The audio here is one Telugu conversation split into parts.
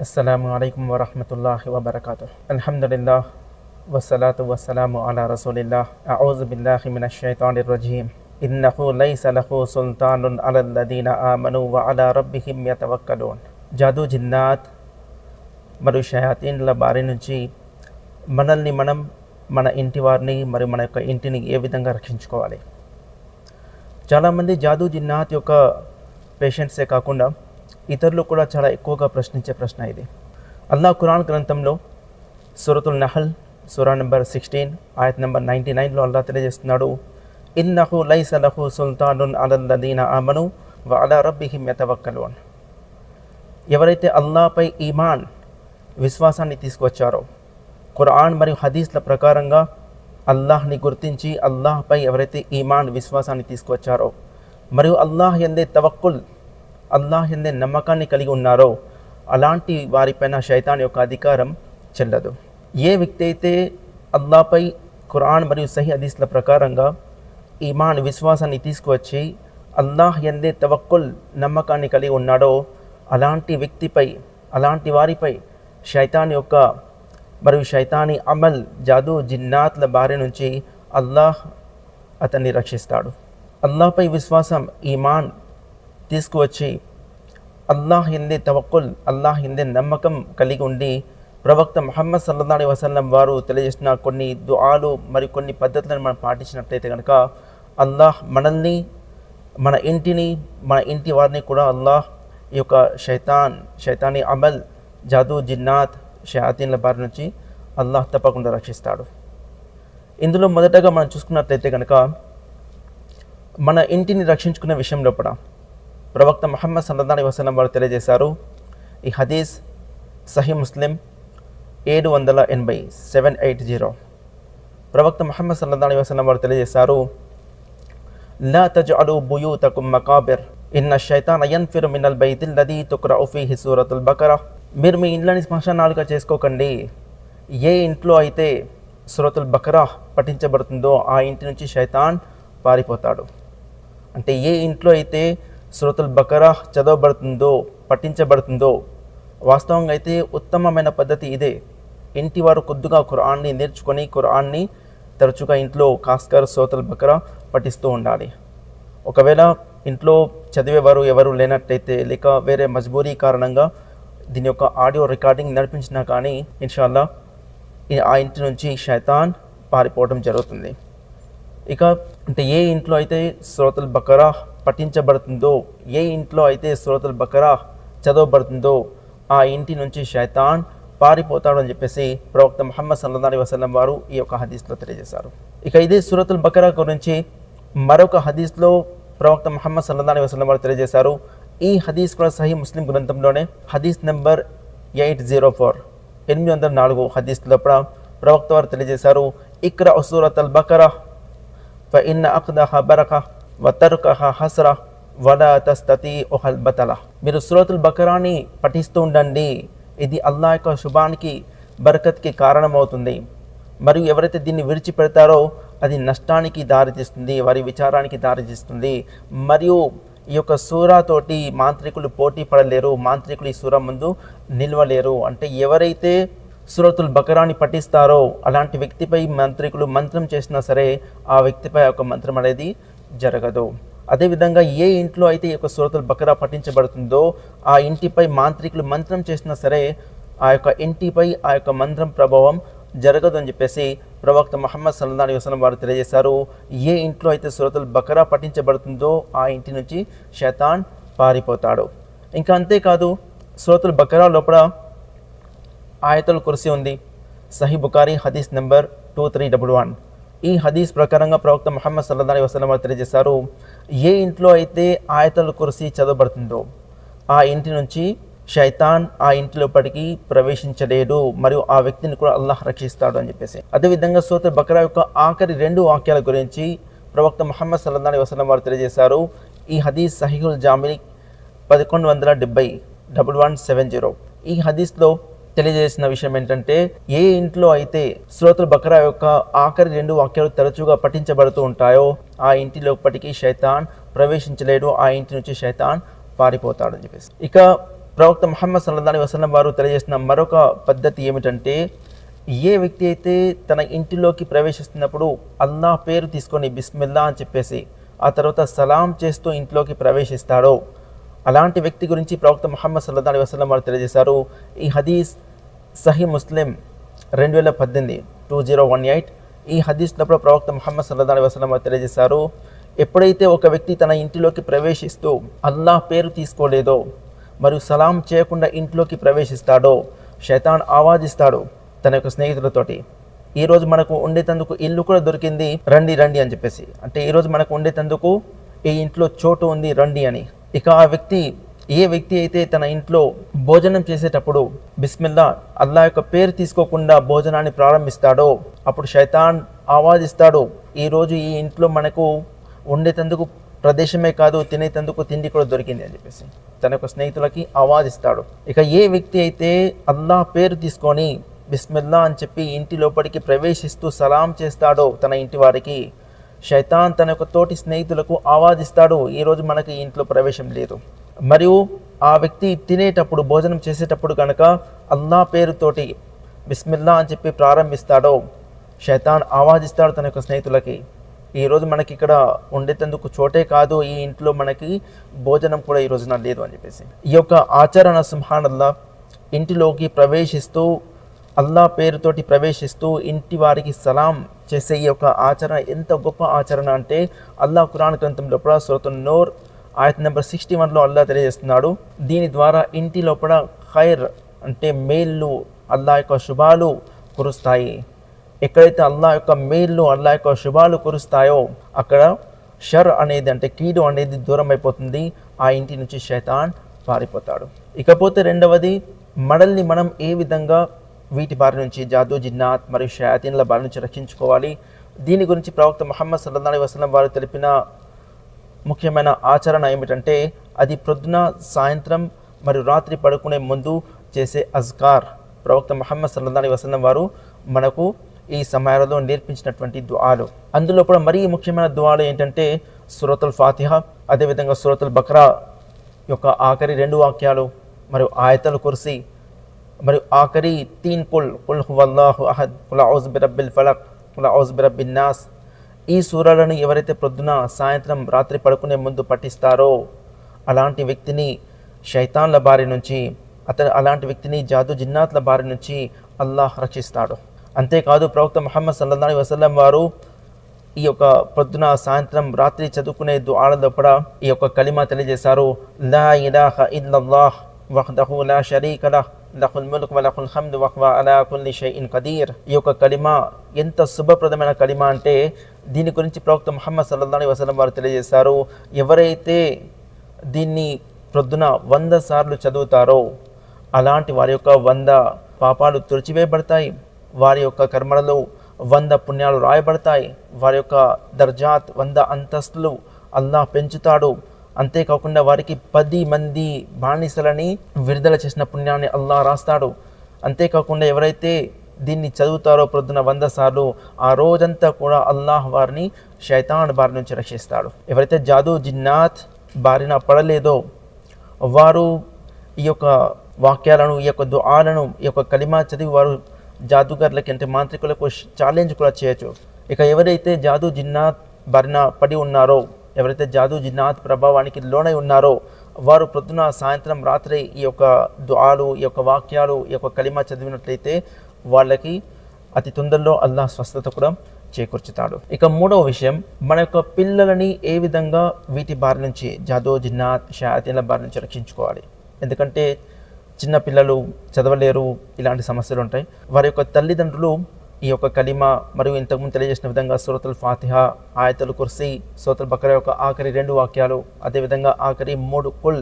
Assalamualaikum warahmatullahi wabarakatuh. Alhamdulillah wassalatu wassalamu ala rasulillah. A'udzu billahi minasyaitonir rajim. Innahu laysa lahu sultanun 'alal ladina amanu wa 'ala rabbihim yatawakkalun. జాదు జిన్నాత్ మరియు షయాతీన్ల బారి నుంచి మనల్ని మనం మన ఇంటి వారిని మరియు మన యొక్క ఇంటిని ఏ విధంగా రక్షించుకోవాలి. చాలామంది జాదు జిన్నాత్ యొక్క పేషెంట్సే కాకుండా ఇతరులు కూడా చాలా ఎక్కువగా ప్రశ్నించే ప్రశ్న ఇది. అల్లాహ్ ఖురాన్ గ్రంథంలో సూరతుల్ నహల్ సూరా నెంబర్ 16 ఆయత్ నెంబర్ 99లో అల్లాహ్ తెలియజేస్తున్నాడు, ఇన్నహు లైస లహు సుల్తానున్ అలల్ లదీనా ఆమను వ అలా రబ్బిహిమ్ యతవక్కలూన్. ఎవరైతే అల్లాహ్పై ఈమాన్ విశ్వాసాన్ని తీసుకొచ్చారో, ఖురాన్ మరియు హదీస్ల ప్రకారంగా అల్లాహ్ని గుర్తించి అల్లాహ్పై ఎవరైతే ఈమాన్ విశ్వాసాన్ని తీసుకొచ్చారో మరియు అల్లాహ్ యందే తవక్కుల్, అల్లాహ్ యందే నమ్మకాన్ని కలిగి ఉన్నారో అలాంటి వారిపైన శైతాన్ యొక్క అధికారం చెల్లదు. ఏ వ్యక్తి అయితే అల్లాహ్పై ఖురాన్ మరియు సహీ హదీస్ల ప్రకారంగా ఈమాన్ విశ్వాసాన్ని తీసుకువచ్చి అల్లాహ్ యందే తవక్కుల్ నమ్మకాన్ని కలిగి ఉన్నాడో అలాంటి వ్యక్తిపై, అలాంటి వారిపై శైతాన్ యొక్క మరియు శైతాని అమల్, జాదు జిన్నాత్ల బారి నుంచి అల్లాహ్ అతన్ని రక్షిస్తాడు. అల్లాహ్పై విశ్వాసం, ఈమాన్ తీసుకువచ్చి అల్లాహ్ యందే తవక్కుల్, అల్లాహ్ యందే నమ్మకం కలిగి ఉండి ప్రవక్త ముహమ్మద్ సల్లల్లాహు అలైహి వసల్లం వారు తెలియజేసిన కొన్ని దుఆలు మరియు కొన్ని పద్ధతులను మనం పాటించినట్లయితే కనుక అల్లాహ్ మనల్ని, మన ఇంటిని, మన ఇంటి వారిని కూడా అల్లాహ్ ఈ యొక్క శైతాని అమల్, జాదు జిన్నాత్, షయాతీన్ల బారి నుంచి అల్లాహ్ తప్పకుండా రక్షిస్తాడు. ఇందులో మొదటగా మనం చూసుకున్నట్లయితే కనుక మన ఇంటిని రక్షించుకునే విషయంలో కూడా ప్రవక్త ముహమ్మద్ సల్లల్లాహు అలైహి వసల్లం వారు తెలియజేశారు. ఈ హదీస్ సహీ ముస్లిం 780 780. ప్రవక్త ముహమ్మద్ సల్లల్లాహు అలైహి వసల్లం వారు తెలియజేశారు, లా తజ్అలు బుయూతకుం మకాబిర్ ఇన్న షైతాన యన్ఫిరు మినల్ బైతిల్ లదీ తుక్రఉ ఫీహి సూరతుల్ బకరా. మీరు మీ ఇంట్లోని శ్మశానాలుగా చేసుకోకండి. ఏ ఇంట్లో అయితే సూరతుల్ బకరా పఠించబడుతుందో ఆ ఇంటి నుంచి శైతాన్ పారిపోతాడు. అంటే ఏ ఇంట్లో అయితే సూరతుల్ బకరా చదవబడుతుందో, పఠించబడుతుందో, వాస్తవంగా అయితే ఉత్తమమైన పద్ధతి ఇదే. ఇంటి వారు కొద్దిగా ఖురాన్ని నేర్చుకొని ఖురాన్ని తరచుగా ఇంట్లో ఖాస్కర్ సూరతుల్ బకరా పఠిస్తూ ఉండాలి. ఒకవేళ ఇంట్లో చదివేవారు ఎవరు లేనట్టయితే, లేక వేరే మజ్బూరీ కారణంగా దీని యొక్క ఆడియో రికార్డింగ్ నడిపించినా కానీ ఇన్షాల్లా ఆ ఇంటి నుంచి శైతాన్ పారిపోవడం జరుగుతుంది. ఇక అంటే ఏ ఇంట్లో అయితే సూరతుల్ బకరా పఠించబడుతుందో, ఏ ఇంట్లో అయితే సూరతుల్ బకరా చదవబడుతుందో ఆ ఇంటి నుంచి శైతాన్ పారిపోతాడు అని చెప్పేసి ప్రవక్త ముహమ్మద్ సల్లల్లాహు అలైహి వసల్లం వారు ఈ యొక్క హదీస్లో తెలియజేశారు. ఇక ఇదే సూరతుల్ బకరా గురించి మరొక హదీస్లో ప్రవక్త ముహమ్మద్ సల్లల్లాహు అలైహి వసల్లం వారు తెలియజేశారు. ఈ హదీస్ కూడా సహీ ముస్లిం గ్రంథంలోనే హదీస్ నెంబర్ 804 804 హదీస్లో ప్రవక్త వారు తెలియజేశారు, ఇక్రా సూరతుల్ బకరా ఫ ఇన్న అఖ్దహ బరక వ తర్కహ హస్ర వలా తస్తతీఉల్ బతల. మీరు సూరతుల్ బకరాని పఠిస్తూ ఉండండి, ఇది అల్లాహ్ యొక్క శుభానికి, బరకత్కి కారణమవుతుంది. మరియు ఎవరైతే దీన్ని విడిచిపెడతారో అది నష్టానికి దారితీస్తుంది, వారి విచారానికి దారితీస్తుంది. మరియు ఈ యొక్క సూరాతోటి మాంత్రికులు పోటీ పడలేరు, మాంత్రికులు ఈ సూర ముందు నిల్వలేరు. అంటే ఎవరైతే సూరతుల్ బకరాని పఠిస్తారో అలాంటి వ్యక్తిపై మాంత్రికులు మంత్రం చేసినా సరే ఆ వ్యక్తిపై ఒక మంత్రం అనేది జరగదు. అదేవిధంగా ఏ ఇంట్లో అయితే ఈ యొక్క సూరతుల్ బకరా పఠించబడుతుందో ఆ ఇంటిపై మాంత్రికులు మంత్రం చేసినా సరే ఆ యొక్క ఇంటిపై ఆ యొక్క మంత్రం ప్రభావం జరగదు అని చెప్పేసి ప్రవక్త ముహమ్మద్ సల్లల్లాహు అలైహి వసల్లం వారు తెలియజేశారు. ఏ ఇంట్లో అయితే సూరతుల్ బకరా పఠించబడుతుందో ఆ ఇంటి నుంచి శైతాన్ పారిపోతాడు. ఇంకా అంతేకాదు, సూరతుల్ బకరా లోపల ఆయతుల్ కుర్సీ ఉంది. సహీ బుఖారీ హదీస్ నెంబర్ 2311. ఈ హదీస్ ప్రకారంగా ప్రవక్త ముహమ్మద్ సల్లల్లాహు అలైహి వసల్లం వారు తెలియజేశారు, ఏ ఇంట్లో అయితే ఆయతుల్ కుర్సీ చదవబడుతుందో ఆ ఇంటి నుంచి శైతాన్ ఆ ఇంటి లోపలికి ప్రవేశించలేడు, మరియు ఆ వ్యక్తిని కూడా అల్లాహ్ రక్షిస్తాడు అని చెప్పేసి. అదేవిధంగా సూరతుల్ బకరా యొక్క ఆఖరి 2 వాక్యాల గురించి ప్రవక్త ముహమ్మద్ సల్లల్లాహు అలైహి వసల్లం వారు తెలియజేశారు. ఈ హదీస్ సహీహుల్ జామి 1170 1170. ఈ హదీస్లో తెలియజేసిన విషయం ఏంటంటే, ఏ ఇంట్లో అయితే సూరతుల్ బకరా యొక్క ఆఖరి 2 వాక్యాలు తరచుగా పఠించబడుతూ ఉంటాయో ఆ ఇంటి లోపటికి శైతాన్ ప్రవేశించలేడు, ఆ ఇంటి నుంచి శైతాన్ పారిపోతాడు అని చెప్పేసి. ఇక ప్రవక్త ముహమ్మద్ సల్లల్లాహు అలైహి వసల్లం వారు తెలియజేసిన మరొక పద్ధతి ఏమిటంటే, ఏ వ్యక్తి అయితే తన ఇంటిలోకి ప్రవేశిస్తున్నప్పుడు అల్లాహ్ పేరు తీసుకొని బిస్మిల్లా అని చెప్పేసి ఆ తర్వాత సలాం చేస్తూ ఇంట్లోకి ప్రవేశిస్తాడో అలాంటి వ్యక్తి గురించి ప్రవక్త ముహమ్మద్ సల్లల్లాహు అలైహి వసల్లం వారు తెలియజేశారు. ఈ హదీస్ సహీ ముస్లిం 2018 2018 ఈ హదీస్లో ప్రవక్త ముహమ్మద్ సల్లల్లాహు అలైహి వసల్లం వారు తెలియజేశారు, ఎప్పుడైతే ఒక వ్యక్తి తన ఇంటిలోకి ప్రవేశిస్తూ అల్లాహ్ పేరు తీసుకోలేదో మరియు సలాం చేయకుండా ఇంట్లోకి ప్రవేశిస్తాడో శైతాన్ ఆవాజిస్తాడు తన యొక్క స్నేహితులతోటి, ఈరోజు మనకు ఉండేటందుకు ఇల్లు కూడా దొరికింది, రండి రండి అని చెప్పేసి. అంటే ఈరోజు మనకు ఉండేటందుకు ఈ ఇంట్లో చోటు ఉంది, రండి అని. ఇక ఆ వ్యక్తి, ఏ వ్యక్తి అయితే తన ఇంట్లో భోజనం చేసేటప్పుడు బిస్మిల్లా అల్లాహ్ యొక్క పేరు తీసుకోకుండా భోజనాన్ని ప్రారంభిస్తాడో అప్పుడు శైతాన్ ఆవాదిస్తాడు, ఈరోజు ఈ ఇంట్లో మనకు ఉండేటందుకు ప్రదేశమే కాదు, తినేటందుకు తిండి కూడా దొరికింది అని చెప్పేసి తన యొక్క స్నేహితులకి ఆవాదిస్తాడు. ఇక ఏ వ్యక్తి అయితే అల్లాహ్ పేరు తీసుకొని బిస్మిల్లా అని చెప్పి ఇంటి లోపలికి ప్రవేశిస్తూ సలాం చేస్తాడో తన ఇంటి వారికి, శైతాన్ తన యొక్క తోటి స్నేహితులకు ఆవాదిస్తాడు, ఈరోజు మనకి ఇంట్లో ప్రవేశం లేదు. మరియు ఆ వ్యక్తి తినేటప్పుడు భోజనం చేసేటప్పుడు కనుక అల్లాహ్ పేరుతోటి బిస్మిల్లా అని చెప్పి ప్రారంభిస్తాడో శైతాన్ ఆవాదిస్తాడు తన యొక్క స్నేహితులకి, ఈరోజు మనకి ఇక్కడ ఉండేటందుకు చోటే కాదు, ఈ ఇంట్లో మనకి భోజనం కూడా ఈ రోజున లేదు అని చెప్పేసి. ఈ యొక్క ఆచరణ సుబ్హానల్లాహ్ ఇంటిలోకి ప్రవేశిస్తూ అల్లాహ్ పేరుతోటి ప్రవేశిస్తూ ఇంటి వారికి సలాం చేసే ఈ యొక్క ఆచరణ ఎంత గొప్ప ఆచరణ అంటే, అల్లాహ్ ఖురాన్ గ్రంథంలో కూడా సూరతున్ నూర్ ఆయత్ నెంబర్ 61లో అల్లాహ్ తెలియజేస్తున్నాడు, దీని ద్వారా ఇంటి లోపల ఖైర్ అంటే మేళ్ళు, అల్లాహ్ యొక్క శుభాలు కురుస్తాయి. ఎక్కడైతే అల్లాహ్ యొక్క మేళ్ళు, అల్లాహ్ యొక్క శుభాలు కురుస్తాయో అక్కడ షర్ అనేది అంటే కీడు అనేది దూరం అయిపోతుంది, ఆ ఇంటి నుంచి శైతాన్ పారిపోతాడు. ఇకపోతే రెండవది, మనల్ని మనం ఏ విధంగా వీటి బారి నుంచి, జాదు జిన్నాత్ మరియు షయాతీన్ల బారి నుంచి రక్షించుకోవాలి, దీని గురించి ప్రవక్త ముహమ్మద్ సల్లల్లాహు అలైహి వసల్లం వారు తెలిపిన ముఖ్యమైన ఆచరణ ఏమిటంటే, అది ప్రొద్దున, సాయంత్రం మరియు రాత్రి పడుకునే ముందు చేసే అజ్కార్. ప్రవక్త ముహమ్మద్ సల్లల్లాహు అలైహి వసల్లం వారు మనకు ఈ సమయాలలో నేర్పించినటువంటి దుఆలు. అందులో కూడా మరీ ముఖ్యమైన దుఆలు ఏంటంటే సూరతుల్ ఫాతిహా, అదేవిధంగా సూరతుల్ బక్రా యొక్క ఆఖరి 2 వాక్యాలు మరియు ఆయతుల్ కుర్సీ మరియు ఆఖరి 3 కుల్ హువల్లాహు అహద్, కుల్ ఔజు బిరబ్బిల్ ఫలక్, కుల్ ఔజు బిరబ్బిన్ నాస్. ఈ సూరాలను ఎవరైతే ప్రొద్దున, సాయంత్రం, రాత్రి పడుకునే ముందు పఠిస్తారో అలాంటి వ్యక్తిని శైతాన్ల బారి నుంచి, అలాంటి వ్యక్తిని జాదు జిన్నాత్ల బారి నుంచి అల్లాహ్ రక్షిస్తాడు. అంతేకాదు ప్రవక్త ముహమ్మద్ సల్లల్లాహు అలైహి వసల్లం వారు ఈ యొక్క పొద్దున, సాయంత్రం, రాత్రి చదువుకునే దుఆలలో కూడా ఈ యొక్క కలిమా తెలియజేశారు, లా ఇలాహ ఇల్లల్లాహ్ వహ్దహు లా షరీక లహ్ లహుల్ ముల్క్ వ లహుల్ హమ్దు వ హువ అలా కుల్లి షైఇన్ ఖదీర్. ఈ యొక్క కలిమా ఎంత శుభప్రదమైన కలిమా అంటే, దీని గురించి ప్రవక్త ముహమ్మద్ సల్లల్లాహు అలైహి వసల్లం వారు తెలియజేశారు, ఎవరైతే దీన్ని ప్రొద్దున 100 సార్లు చదువుతారో అలాంటి వారి యొక్క 100 పాపాలు తుడిచివేయబడతాయి, వారి యొక్క కర్మలలో 100 పుణ్యాలు రాయబడతాయి, వారి యొక్క దర్జాత్ 100 అంతస్తులు అల్లాహ్ పెంచుతాడు. అంతేకాకుండా వారికి 10 మంది బానిసలని విడుదల చేసిన పుణ్యాన్ని అల్లాహ్ రాస్తాడు. అంతేకాకుండా ఎవరైతే దీన్ని చదువుతారో ప్రొద్దున 100 సార్లు, ఆ రోజంతా కూడా అల్లాహ్ వారిని శైతాన్ బారి నుంచి రక్షిస్తాడు. ఎవరైతే జాదు జిన్నాత్ బారిన పడలేదో వారు ఈ యొక్క వాక్యాలను, ఈ యొక్క దుఆలను, ఈ యొక్క కలిమా చదివి వారు జాదుగర్లకి అంటే మాంత్రికులకు ఛాలెంజ్ కూడా చేయొచ్చు. ఇక ఎవరైతే జాదు జిన్నాత్ బారిన పడి ఉన్నారో, ఎవరైతే జాదు జిన్నాత్ ప్రభావానికి లోనై ఉన్నారో వారు ప్రొద్దున, సాయంత్రం, రాత్రి ఈ యొక్క దుఆలు, ఈ యొక్క వాక్యాలు, ఈ యొక్క కలిమా చదివినట్లయితే వాళ్ళకి అతి తొందరలో అల్లాహ్ స్వస్థత కూడా చేకూర్చుతాడు. ఇక మూడవ విషయం, మన యొక్క పిల్లలని ఏ విధంగా వీటి బారి నుంచి, జాదు జిన్నాత్ షయాతీన్ల బారి నుంచి రక్షించుకోవాలి. ఎందుకంటే చిన్న పిల్లలు చదవలేరు, ఇలాంటి సమస్యలు ఉంటాయి. వారి యొక్క తల్లిదండ్రులు ఈ యొక్క కలిమా మరియు ఇంతకుముందు తెలియజేసిన విధంగా సూరతుల్ ఫాతిహా, ఆయతుల్ కుర్సీ, సూరతుల్ బక్రా యొక్క ఆఖరి 2 వాక్యాలు, అదేవిధంగా ఆఖరి 3 కుల్,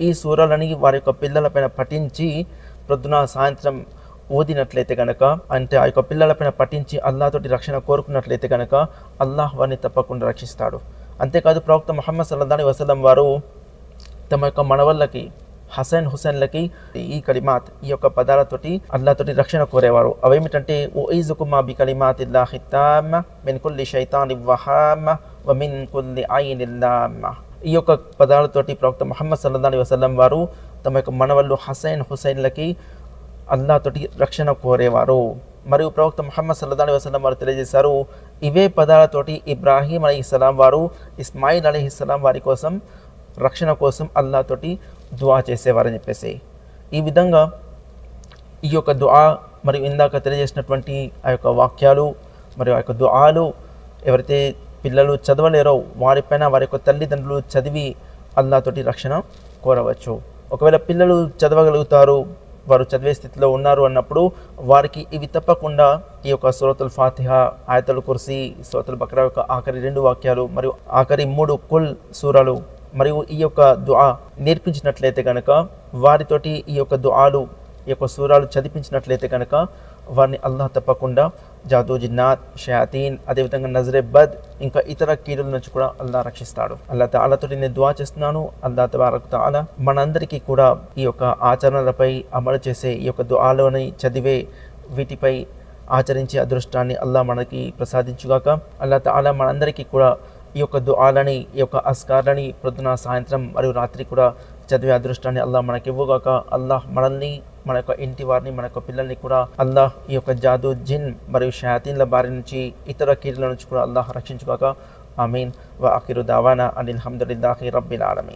ఈ సూరాలని వారి యొక్క పిల్లలపైన పఠించి ప్రొద్దున, సాయంత్రం ఓదినట్లయితే కనుక, అంటే ఆ యొక్క పిల్లలపైన పఠించి అల్లాహ్తోటి రక్షణ కోరుకున్నట్లయితే కనుక అల్లాహ్ వారిని తప్పకుండా రక్షిస్తాడు. అంతేకాదు ప్రవక్త ముహమ్మద్ సల్లల్లాహు అలైహి వసల్లం వారు తమ యొక్క మనవళ్ళకి, హసన్ హుసేన్లకి ఈ కలిమాత్, ఈ యొక్క పదాలతోటి అల్లాహ్తోటి రక్షణ కోరేవారు. అవేమిటంటే, ఉఈజుకుమా బి కలిమాతిల్లాహి తామ్మ మిన్ కుల్లి షైతానిన్ వహామ్మ వ మిన్ కుల్లి ఐనిన్ లామ్మ. ఈ యొక్క పదాలతోటి ప్రవక్త ముహమ్మద్ సల్లల్లాహు అలైహి వసల్లం వారు తమ యొక్క మనవళ్ళు హసైన్ హుసైన్లకి అల్లాహతోటి రక్షణ కోరేవారు. మరియు ప్రవక్త ముహమ్మద్ సల్లల్లాహు అలైహి వసల్లం వారు తెలియజేశారు, ఇవే పదాలతోటి ఇబ్రాహీం అలైహిస్సలాం వారు ఇస్మాయిల్ అలైహిస్సలాం వారి కోసం రక్షణ కోసం అల్లాహతోటి దుఆ చేసేవారని చెప్పేసి. ఈ విధంగా ఈ యొక్క దుఆ మరియు ఇందాక తెలియజేసినటువంటి ఆ యొక్క వాక్యాలు మరియు ఆ యొక్క దుఆలు ఎవరైతే పిల్లలు చదవలేరో వారిపైన వారి యొక్క తల్లిదండ్రులు చదివి అల్లాహతోటి రక్షణ కోరవచ్చు. ఒకవేళ పిల్లలు చదవగలుగుతారు, వారు చదివే స్థితిలో ఉన్నారు అన్నప్పుడు వారికి ఇవి తప్పకుండా ఈ యొక్క సూరతుల్ ఫాతిహా, ఆయతుల్ కుర్సీ, సూరతుల్ బక్రా యొక్క ఆఖరి 2 వాక్యాలు మరియు ఆఖరి 3 కుల్ సూరాలు మరియు ఈ యొక్క దుఆ నేర్పించినట్లయితే కనుక, వారితోటి ఈ యొక్క దుఆలు ఈ యొక్క సూరాలు చదివించినట్లయితే కనుక వారిని అల్లాహ్ తప్పకుండా జాదూ, జిన్నాత్, షయాతీన్, అదేవిధంగా నజరే బద్ ఇంకా ఇతర కీడుల నుంచి కూడా అల్లాహ్ రక్షిస్తాడు. అల్లాహ్ తఆలాతో నేను దుఆ చేస్తున్నాను. అల్లాహ్ తబారక తఆలా మనందరికీ కూడా ఈ యొక్క ఆచరణలపై అమలు చేసే ఈ యొక్క దుఆలోని చదివే వీటిపై ఆచరించే అదృష్టాన్ని అల్లాహ్ మనకి ప్రసాదించుగాక. అల్లాహ్ తఆలా మనందరికీ కూడా ఈ యొక్క దుఆలని, ఈ యొక్క అస్కార్లని ప్రొద్దున, సాయంత్రం మరియు రాత్రి కూడా చదివే అదృష్టాన్ని అల్లాహ్ మనకి ఇవ్వగాక. అల్లాహ్ మనల్ని, మన యొక్క ఇంటి వారిని, మన యొక్క పిల్లల్ని కూడా అల్లాహ్ ఈ యొక్క జాదూ, జిన్ మరియు షయాతీన్ల బారి నుంచి, ఇతర కీడుల నుంచి కూడా అల్లాహ్ రక్షించుగాక. ఆమీన్. వ ఆఖిరు దావానా అనిల్ హమ్దులిల్లాహి రబ్బిల్ ఆలమీన్.